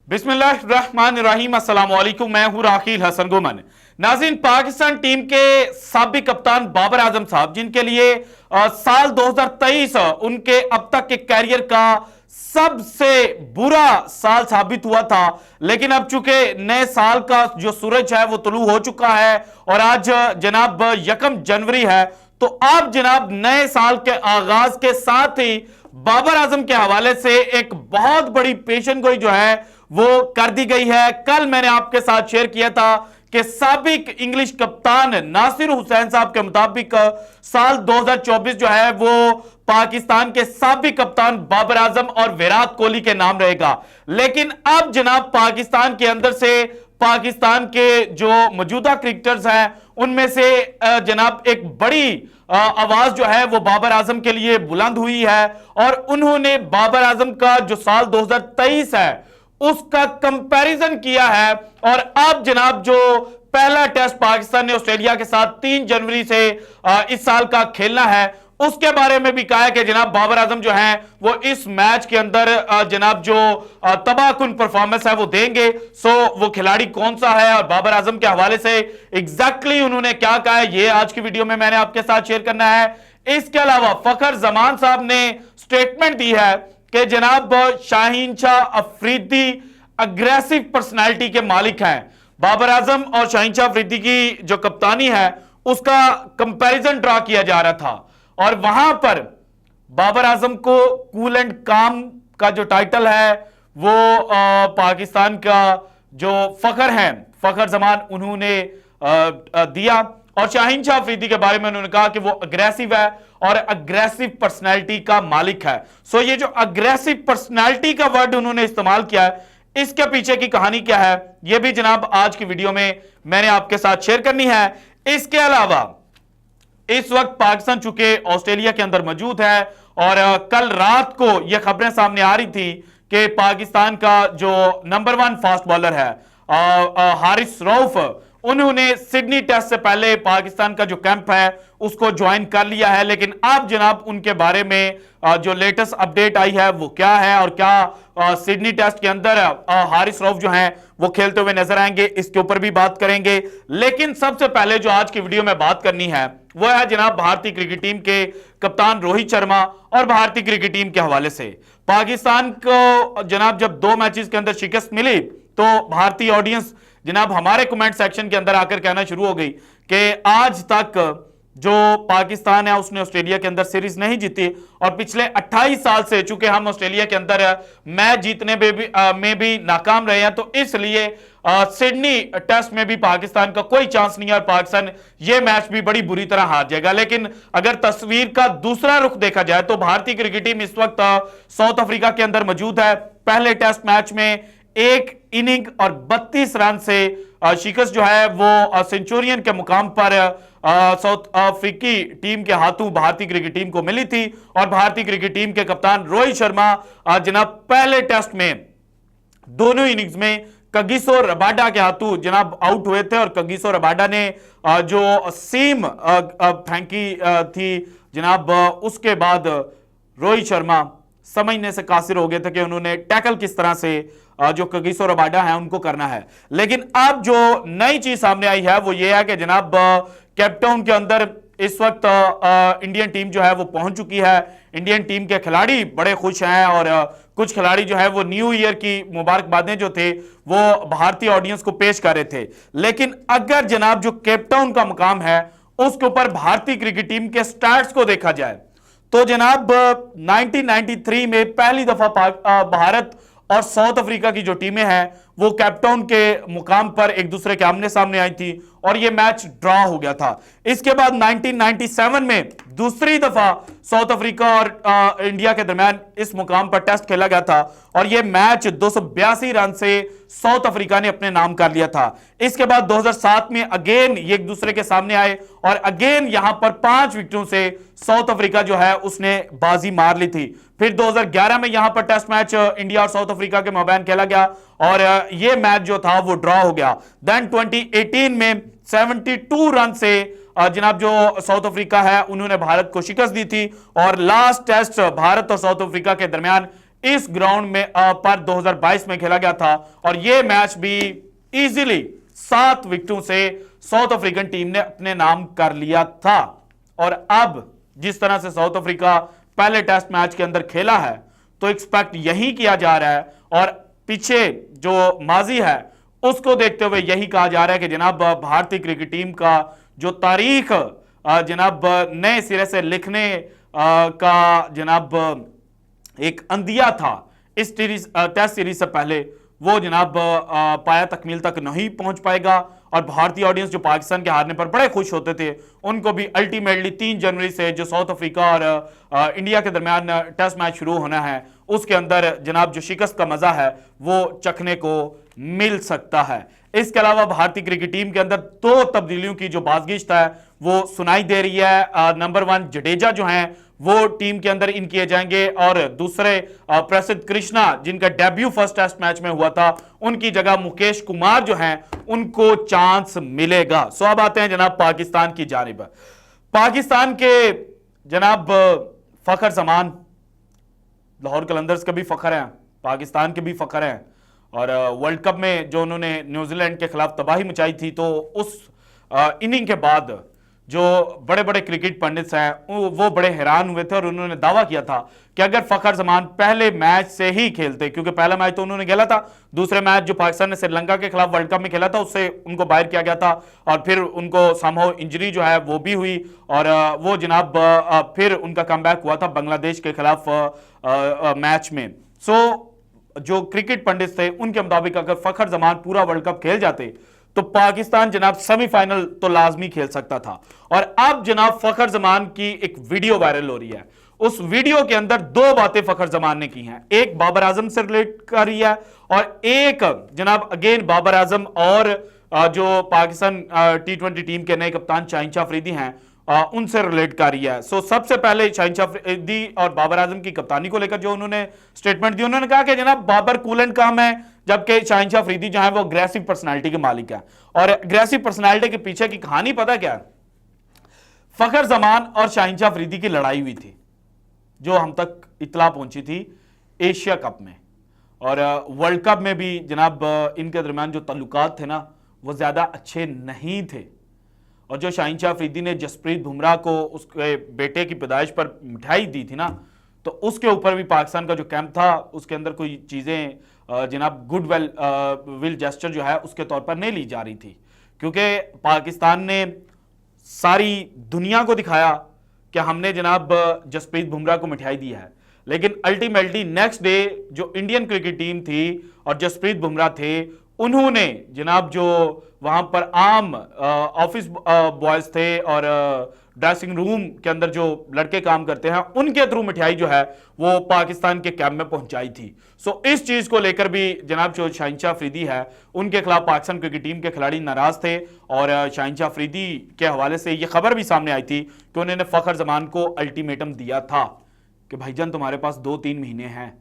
बिस्मिल्लाहिर्रहमानिर्रहीम, अस्सलाम वालेकुम। मैं हूं राखिल हसन गुमन। नाज़रीन, पाकिस्तान टीम के साबिक कप्तान बाबर आजम साहब, जिनके लिए साल 2023 उनके अब तक के कैरियर का सबसे बुरा साल साबित हुआ था, लेकिन अब चूंकि नए साल का जो सूरज है वो तुलू हो चुका है और आज जनाब 1 जनवरी है, तो अब जनाब नए साल के आगाज के साथ ही बाबर आजम के हवाले से एक बहुत बड़ी पेशन गोई जो है वो कर दी गई है। कल मैंने आपके साथ शेयर किया था कि साबिक इंग्लिश कप्तान नासिर हुसैन साहब के मुताबिक साल 2024 जो है वो पाकिस्तान के साबिक कप्तान बाबर आजम और विराट कोहली के नाम रहेगा। लेकिन अब जनाब पाकिस्तान के अंदर से पाकिस्तान के जो मौजूदा क्रिकेटर्स हैं उनमें से जनाब एक बड़ी आवाज जो है वो बाबर आजम के लिए बुलंद हुई है और उन्होंने बाबर आजम का जो साल 2023 है उसका कंपैरिजन किया है। और अब जनाब जो पहला टेस्ट पाकिस्तान ने ऑस्ट्रेलिया के साथ 3 जनवरी से इस साल का खेलना है उसके बारे में भी कहा है कि जनाब बाबर आजम जो है वो इस मैच के अंदर जनाब जो तबाहकुन परफॉर्मेंस है वो देंगे। सो वो खिलाड़ी कौन सा है और बाबर आजम के हवाले से एग्जैक्टली उन्होंने क्या कहा है, ये आज की वीडियो में मैंने आपके साथ शेयर करना है। इसके अलावा फखर जमान साहब ने स्टेटमेंट दी है कि जनाब शाहीन शाह अफरीदी अग्रेसिव पर्सनालिटी के मालिक हैं। बाबर आजम और शाहीन शाह अफरीदी की जो कप्तानी है उसका कंपैरिजन ड्रा किया जा रहा था और वहां पर बाबर आजम को कूल एंड काम का जो टाइटल है वो पाकिस्तान का जो फखर है फखर जमान उन्होंने दिया और शाहीन शाह अफरीदी के बारे में उन्होंने कहा कि वो अग्रेसिव है और अग्रेसिव पर्सनैलिटी का मालिक है। सो ये जो अग्रेसिव पर्सनैलिटी का वर्ड उन्होंने इस्तेमाल किया है, इसके पीछे की कहानी क्या है ये भी जनाब आज की वीडियो में मैंने आपके साथ शेयर करनी है। इसके अलावा इस वक्त पाकिस्तान चूंकि ऑस्ट्रेलिया के अंदर मौजूद है और कल रात को यह खबरें सामने आ रही थी कि पाकिस्तान का जो नंबर 1 फास्ट बॉलर है हारिस रऊफ, उन्होंने सिडनी टेस्ट से पहले पाकिस्तान का जो कैंप है उसको ज्वाइन कर लिया है। लेकिन अब जनाब उनके बारे में जो लेटेस्ट अपडेट आई है वो क्या है और क्या सिडनी टेस्ट के अंदर हारिस रऊफ जो हैं वो खेलते हुए नजर आएंगे, इसके ऊपर भी बात करेंगे। लेकिन सबसे पहले जो आज की वीडियो में बात करनी है वो है जनाब भारतीय क्रिकेट टीम के कप्तान रोहित शर्मा और भारतीय क्रिकेट टीम के हवाले से। पाकिस्तान को जनाब जब 2 मैचेस के अंदर शिकस्त मिली तो भारतीय ऑडियंस जनाब हमारे कमेंट सेक्शन के अंदर आकर कहना शुरू हो गई कि आज तक जो पाकिस्तान है उसने ऑस्ट्रेलिया के अंदर सीरीज नहीं जीती और पिछले 28 साल से चूंकि हम ऑस्ट्रेलिया के अंदर मैच जीतने में भी नाकाम रहे हैं, तो इसलिए सिडनी टेस्ट में भी पाकिस्तान का कोई चांस नहीं है और पाकिस्तान ये मैच भी बड़ी बुरी तरह हार जाएगा। लेकिन अगर तस्वीर का दूसरा रुख देखा जाए तो भारतीय क्रिकेट टीम इस वक्त साउथ अफ्रीका के अंदर मौजूद है। पहले टेस्ट मैच में 1 इनिंग और 32 रन से शिकस्त जो है वो सेंचुरियन के मुकाम पर साउथ अफ्रीकी टीम के हाथों भारतीय क्रिकेट टीम को मिली थी और भारतीय क्रिकेट टीम के कप्तान रोहित शर्मा जनाब पहले टेस्ट में दोनों इनिंग्स में कगिसो रबाडा के हाथों जनाब आउट हुए थे और कगिसो रबाडा ने जो सीम फेंकी थी जनाब, उसके बाद रोहित शर्मा समझने से कासिर हो गए थे कि उन्होंने टैकल किस तरह से जो कगिसो रबाडा है उनको करना है। लेकिन अब जो नई चीज सामने आई है वो ये है कि जनाब केपटाउन के अंदर इस वक्त इंडियन टीम जो है वो पहुंच चुकी है। इंडियन टीम के खिलाड़ी बड़े खुश हैं और कुछ खिलाड़ी जो है वो न्यू ईयर की मुबारकबादें जो थे वो भारतीय ऑडियंस को पेश कर रहे थे। लेकिन अगर जनाब जो केपटाउन का मुकाम है उसके ऊपर भारतीय क्रिकेट टीम के स्टार्ट्स को देखा जाए तो जनाब 1993 में पहली दफा भारत और साउथ अफ्रीका की जो टीमें हैं वो केपटाउन के मुकाम पर एक दूसरे के आमने सामने आई थी और ये मैच ड्रॉ हो गया था। इसके बाद 1997 में दूसरी दफा साउथ अफ्रीका और इंडिया के दरमियान इस मुकाम पर टेस्ट खेला गया था और ये मैच 282 रन से साउथ अफ्रीका ने अपने नाम कर लिया था। इसके बाद 2007 में अगेन ये एक दूसरे के सामने आए और अगेन यहां पर 5 विकेटों से साउथ अफ्रीका जो है उसने बाजी मार ली थी। फिर 2011 में यहां पर टेस्ट मैच इंडिया और साउथ अफ्रीका के माबैन खेला गया और ये मैच जो था वो ड्रॉ हो गया। देन 2018 में 72 रन से जनाब जो साउथ अफ्रीका है उन्होंने भारत को शिकस्त दी थी और लास्ट टेस्ट भारत और साउथ अफ्रीका के दरमियान इस ग्राउंड में पर 2022 में खेला गया था और यह मैच भी इजीली 7 विकेटों से साउथ अफ्रीकन टीम ने अपने नाम कर लिया था। और अब जिस तरह से साउथ अफ्रीका पहले टेस्ट मैच के अंदर खेला है तो एक्सपेक्ट यही किया जा रहा है और पीछे जो माजी है उसको देखते हुए यही कहा जा रहा है कि जनाब भारतीय क्रिकेट टीम का जो तारीख जनाब नए सिरे से लिखने का जनाब एक अंदिया था इस टेस्ट सीरीज से पहले, वो जनाब पाया तकमील तक नहीं पहुंच पाएगा। और भारतीय ऑडियंस जो पाकिस्तान के हारने पर बड़े खुश होते थे, उनको भी अल्टीमेटली 3 जनवरी से जो साउथ अफ्रीका और इंडिया के दरमियान टेस्ट मैच शुरू होना है उसके अंदर जनाब जो शिकस्त का मजा है वो चखने को मिल सकता है। इसके अलावा भारतीय क्रिकेट टीम के अंदर 2 तब्दीलियों की जो बाज़गिश्त है वो सुनाई दे रही है। नंबर 1 जडेजा जो हैं वो टीम के अंदर इन किए जाएंगे और दूसरे प्रसिद्ध कृष्णा जिनका डेब्यू फर्स्ट टेस्ट मैच में हुआ था, उनकी जगह मुकेश कुमार जो हैं उनको चांस मिलेगा। सो अब आते हैं जनाब पाकिस्तान की जानिब। पाकिस्तान के जनाब फखर जमान, लाहौर कलंदर्स के भी फखर हैं, पाकिस्तान के भी फखर हैं और वर्ल्ड कप में जो उन्होंने न्यूजीलैंड के खिलाफ तबाही मचाई थी, तो उस इनिंग के बाद जो बड़े बड़े क्रिकेट पंडित हैं वो बड़े हैरान हुए थे और उन्होंने दावा किया था कि अगर फखर जमान पहले मैच से ही खेलते, क्योंकि पहला मैच तो उन्होंने खेला था, दूसरे मैच जो पाकिस्तान ने श्रीलंका के खिलाफ वर्ल्ड कप में खेला था उससे उनको बाहर किया गया था और फिर उनको समहाउ इंजरी जो है वो भी हुई और वो जनाब फिर उनका कमबैक हुआ था बांग्लादेश के खिलाफ मैच में। सो जो क्रिकेट पंडित थे उनके मुताबिक अगर फखर जमान पूरा वर्ल्ड कप खेल जाते तो पाकिस्तान जनाब सेमीफाइनल तो लाजमी खेल सकता था। और अब जनाब फखर जमान की एक वीडियो वायरल हो रही है, उस वीडियो के अंदर 2 बातें फखर जमान ने की हैं, एक बाबर आजम से रिलेट कर रही है और एक जनाब अगेन बाबर आजम और जो पाकिस्तान T20 टीम के नए कप्तान शाहीन शाह अफरीदी हैं उनसे रिलेट कर रही है। सो सबसे पहले शाहीन शाह अफरीदी और बाबर आजम की कप्तानी को लेकर जो उन्होंने स्टेटमेंट दी, उन्होंने कहा कि जनाब बाबर कूल एंड काम है, जबकि शाहीन शाह अफरीदी जो है वो अग्रेसिव पर्सनालिटी के मालिक है। और अग्रेसिव पर्सनालिटी के पीछे की कहानी पता क्या है? फखर जमान और शाहीन शाह अफरीदी की लड़ाई हुई थी जो हम तक इतला पहुंची थी एशिया कप में, और वर्ल्ड कप में भी जनाब इनके दरमियान जो तल्लुकात थे ना वो ज्यादा अच्छे नहीं थे। और जो शाहीन शाह अफरीदी ने जसप्रीत बुमराह को उसके बेटे की पैदाइश पर मिठाई दी थी ना, तो उसके ऊपर भी पाकिस्तान का जो कैंप था उसके अंदर कोई चीज़ें जनाब गुड विल जेस्चर जो है उसके तौर पर नहीं ली जा रही थी, क्योंकि पाकिस्तान ने सारी दुनिया को दिखाया कि हमने जनाब जसप्रीत बुमराह को मिठाई दी है, लेकिन अल्टीमेटली नेक्स्ट डे जो इंडियन क्रिकेट टीम थी और जसप्रीत बुमराह थे उन्होंने जनाब जो वहां पर आम ऑफिस बॉयज थे और ड्रेसिंग रूम के अंदर जो लड़के काम करते हैं उनके थ्रू मिठाई जो है वो पाकिस्तान के कैंप में पहुंचाई थी। सो इस चीज को लेकर भी जनाब जो शाहीन शाह अफरीदी है उनके खिलाफ पाकिस्तान क्रिकेट टीम के खिलाड़ी नाराज थे और शाहीन शाह अफरीदी के हवाले से यह खबर भी सामने आई थी कि उन्होंने फखर जमान को अल्टीमेटम दिया था कि भाईजान तुम्हारे पास 2-3 महीने हैं।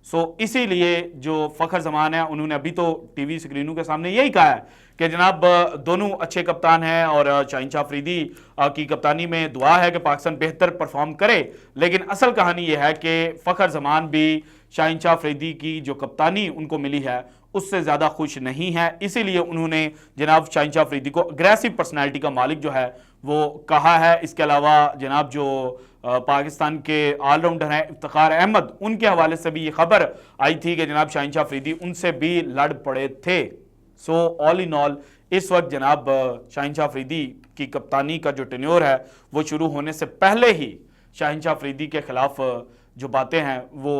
सो इसीलिए जो फखर जमान है उन्होंने अभी तो टीवी स्क्रीनों के सामने यही कहा है कि जनाब दोनों अच्छे कप्तान हैं और शाहीन शाह अफरीदी की कप्तानी में दुआ है कि पाकिस्तान बेहतर परफॉर्म करे, लेकिन असल कहानी यह है कि फखर जमान भी शाहीन शाह अफरीदी की जो कप्तानी उनको मिली है उससे ज़्यादा खुश नहीं है, इसीलिए उन्होंने जनाब शाहीन शाह अफरीदी को अग्रेसिव पर्सनैलिटी का मालिक जो है वो कहा है। इसके अलावा जनाब जो पाकिस्तान के ऑलराउंडर हैं इफ्तिखार अहमद, उनके हवाले से भी ये खबर आई थी कि जनाब शाहीन शाह अफरीदी उनसे भी लड़ पड़े थे। सो ऑल इन ऑल इस वक्त जनाब शाहीन शाह अफरीदी की कप्तानी का जो टेन्योर है वो शुरू होने से पहले ही शाहीन शाह अफरीदी के खिलाफ जो बातें हैं वो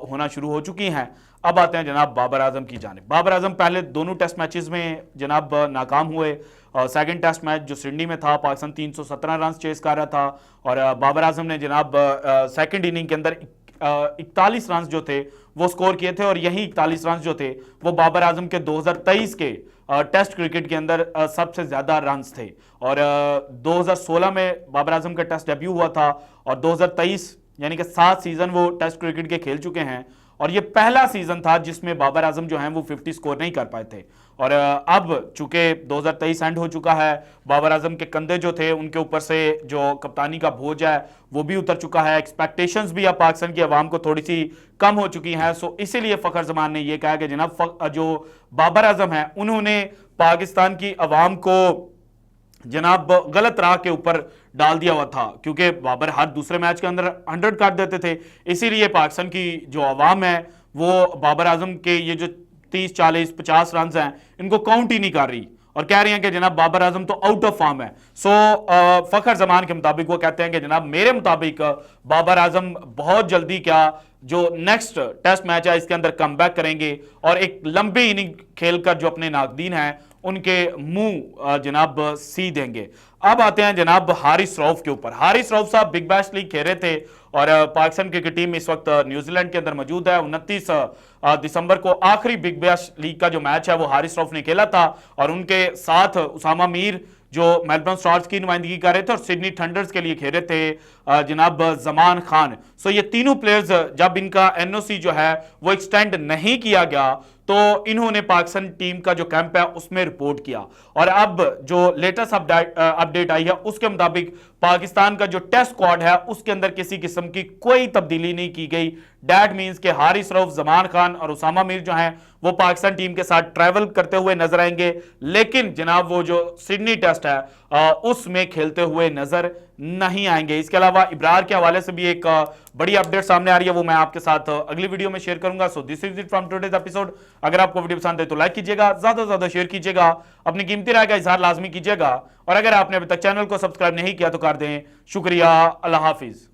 होना शुरू हो चुकी हैं। अब आते हैं जनाब बाबर आजम की जानिब। बाबर आजम पहले दोनों टेस्ट मैचेस में जनाब नाकाम हुए। सेकंड टेस्ट मैच जो सिडनी में था पाकिस्तान 317 रन चेस कर रहा था और बाबर आजम ने जनाब सेकंड इनिंग के अंदर 41 रन जो थे वो स्कोर किए थे और यही 41 रन जो थे वो बाबर आजम के 2023 के टेस्ट क्रिकेट के अंदर सबसे ज्यादा रन्स थे। और 2016 में बाबर आजम का टेस्ट डेब्यू हुआ था और 2023 यानी कि 7 सीजन वो टेस्ट क्रिकेट के खेल चुके हैं और यह पहला सीजन था जिसमें बाबर आजम जो है वो 50 स्कोर नहीं कर पाए थे। और अब चूंकि 2023 एंड हो चुका है, बाबर आजम के कंधे जो थे उनके ऊपर से जो कप्तानी का बोझ है वो भी उतर चुका है, एक्सपेक्टेशंस भी अब पाकिस्तान की आवाम को थोड़ी सी कम हो चुकी हैं। सो इसीलिए फखर जमान ने यह कहा कि जनाब जो बाबर आजम है उन्होंने पाकिस्तान की आवाम को जनाब गलत राह के ऊपर डाल दिया हुआ था, क्योंकि बाबर हर दूसरे मैच के अंदर 100 काट देते थे। इसीलिए पाकिस्तान की जो आवाम है वो बाबर आजम के ये जो 30, 40, 50 रन हैं इनको काउंट ही नहीं कर रही और कह रही हैं कि जनाब बाबर आजम तो आउट ऑफ फॉर्म है। सो फखर जमान के मुताबिक वो कहते हैं कि जनाब मेरे मुताबिक बाबर आजम बहुत जल्दी क्या जो नेक्स्ट टेस्ट मैच है इसके अंदर कमबैक करेंगे और एक लंबी इनिंग खेलकर जो अपने नाकदीन हैं उनके मुंह जनाब सी देंगे। अब आते हैं जनाब हारिस रऊफ के ऊपर। हारिस रऊफ साहब बिग बैश लीग खेल रहे थे और पाकिस्तान क्रिकेट टीम इस वक्त न्यूजीलैंड के अंदर मौजूद है। 29 दिसंबर को आखिरी बिग बैश लीग का जो मैच है वो हारिस रऊफ ने खेला था और उनके साथ उसामा मीर जो मेलबर्न स्टार्स की नुमाइंदगी कर रहे थे और सिडनी थंडर्स के लिए खेल रहे थे जनाब जमान खान। सो ये तीनों प्लेयर्स जब इनका एनओसी जो है वो एक्सटेंड नहीं किया गया तो इन्होंने पाकिस्तान टीम का जो कैंप है उसमें रिपोर्ट किया और अब जो लेटेस्ट अपडेट आई है उसके मुताबिक पाकिस्तान का जो टेस्ट स्क्वाड है उसके अंदर किसी किस्म की कोई तब्दीली नहीं की गई। दैट मींस के हारिस रऊफ, जमान खान और उसामा मीर जो हैं वो पाकिस्तान टीम के साथ ट्रैवल करते हुए नजर आएंगे, लेकिन जनाब वो जो सिडनी टेस्ट है उसमें खेलते हुए नजर नहीं आएंगे। इसके अलावा इब्रार के हवाले से भी एक बड़ी अपडेट सामने आ रही है, वो मैं आपके साथ अगली वीडियो में शेयर करूंगा। So this is it from today's episode. अगर आपको वीडियो पसंद है तो लाइक कीजिएगा, ज्यादा से ज्यादा शेयर कीजिएगा, अपनी कीमती राय का इजहार लाजमी कीजिएगा और अगर आपने अभी तक चैनल को सब्सक्राइब नहीं किया तो कर दें। शुक्रिया, अल्लाह हाफिज।